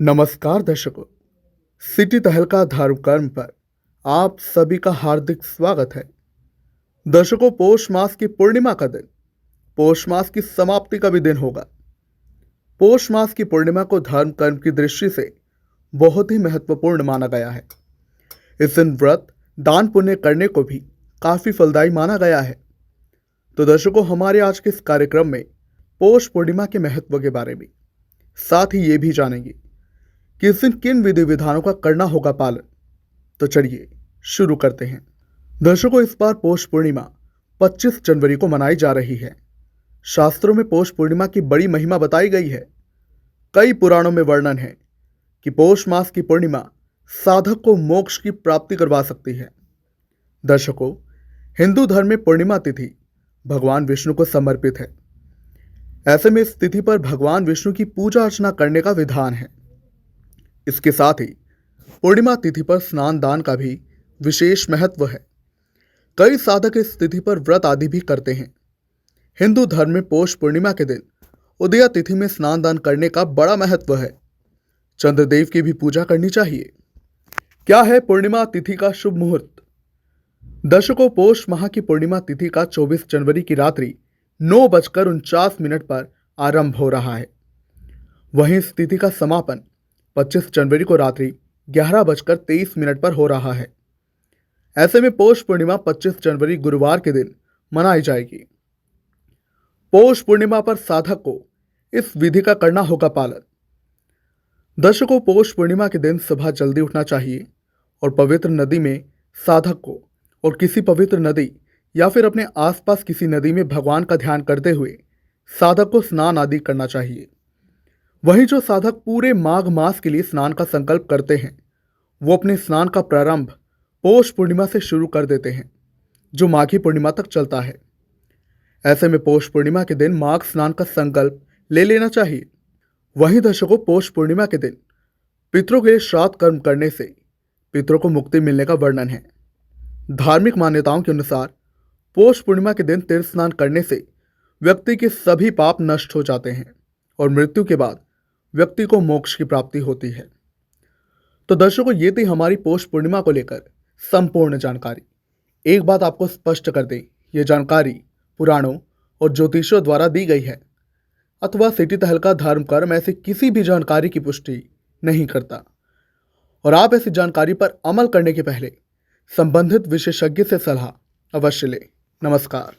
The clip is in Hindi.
नमस्कार दर्शकों। सिटी तहलका धर्म कर्म पर आप सभी का हार्दिक स्वागत है। दर्शकों, पौष मास की पूर्णिमा का दिन पौष मास की समाप्ति का भी दिन होगा। पौष मास की पूर्णिमा को धर्म कर्म की दृष्टि से बहुत ही महत्वपूर्ण माना गया है। इस दिन व्रत दान पुण्य करने को भी काफी फलदायी माना गया है। तो दर्शकों, हमारे आज के इस कार्यक्रम में पौष पूर्णिमा के महत्व के बारे में, साथ ही ये भी जानेंगे कि इस दिन किन विधि विधानों का करना होगा पालन। तो चलिए शुरू करते हैं। दर्शकों, इस बार पौष पूर्णिमा 25 जनवरी को मनाई जा रही है। शास्त्रों में पौष पूर्णिमा की बड़ी महिमा बताई गई है। कई पुराणों में वर्णन है कि पौष मास की पूर्णिमा साधक को मोक्ष की प्राप्ति करवा सकती है। दर्शकों, हिंदू धर्म में पूर्णिमा तिथि भगवान विष्णु को समर्पित है। ऐसे में इस तिथि पर भगवान विष्णु की पूजा अर्चना करने का विधान है। इसके साथ ही पूर्णिमा तिथि पर स्नान दान का भी विशेष महत्व है। कई साधक इस तिथि पर व्रत आदि भी करते हैं। हिंदू धर्म में पौष पूर्णिमा के दिन उदया तिथि में स्नान दान करने का बड़ा महत्व है। चंद्रदेव की भी पूजा करनी चाहिए। क्या है पूर्णिमा तिथि का शुभ मुहूर्त? दर्शकों, पौष माह की पूर्णिमा तिथि का 24 जनवरी की रात्रि 9:49 पर आरंभ हो रहा है। वहीं इस तिथि का समापन 25 जनवरी को रात्रि 11:23 पर हो रहा है। ऐसे में पौष पूर्णिमा 25 जनवरी गुरुवार के दिन मनाई जाएगी। पौष पूर्णिमा पर साधक को इस विधि का करना होगा पालन। दर्शकों, पौष पूर्णिमा के दिन सुबह जल्दी उठना चाहिए और पवित्र नदी में साधक को और किसी पवित्र नदी या फिर अपने आसपास किसी नदी में भगवान का ध्यान करते हुए साधक को स्नान आदि करना चाहिए। वहीं जो साधक पूरे माघ मास के लिए स्नान का संकल्प करते हैं, वो अपने स्नान का प्रारंभ पौष पूर्णिमा से शुरू कर देते हैं, जो माघी पूर्णिमा तक चलता है। ऐसे में पौष पूर्णिमा के दिन माघ स्नान का संकल्प ले लेना चाहिए। वहीं दर्शकों, पौष पूर्णिमा के दिन पितरों के लिए श्राद्ध कर्म करने से पितरों को मुक्ति मिलने का वर्णन है। धार्मिक मान्यताओं के अनुसार पौष पूर्णिमा के दिन तीर्थ स्नान करने से व्यक्ति के सभी पाप नष्ट हो जाते हैं और मृत्यु के बाद व्यक्ति को मोक्ष की प्राप्ति होती है। तो दर्शकों, ये थी हमारी पौष पूर्णिमा को लेकर संपूर्ण जानकारी। एक बात आपको स्पष्ट कर दें, ये जानकारी पुराणों और ज्योतिषों द्वारा दी गई है अथवा सिटी तहलका धर्म कर्म ऐसी किसी भी जानकारी की पुष्टि नहीं करता। और आप ऐसी जानकारी पर अमल करने के पहले संबंधित विशेषज्ञ से सलाह अवश्य लें। नमस्कार।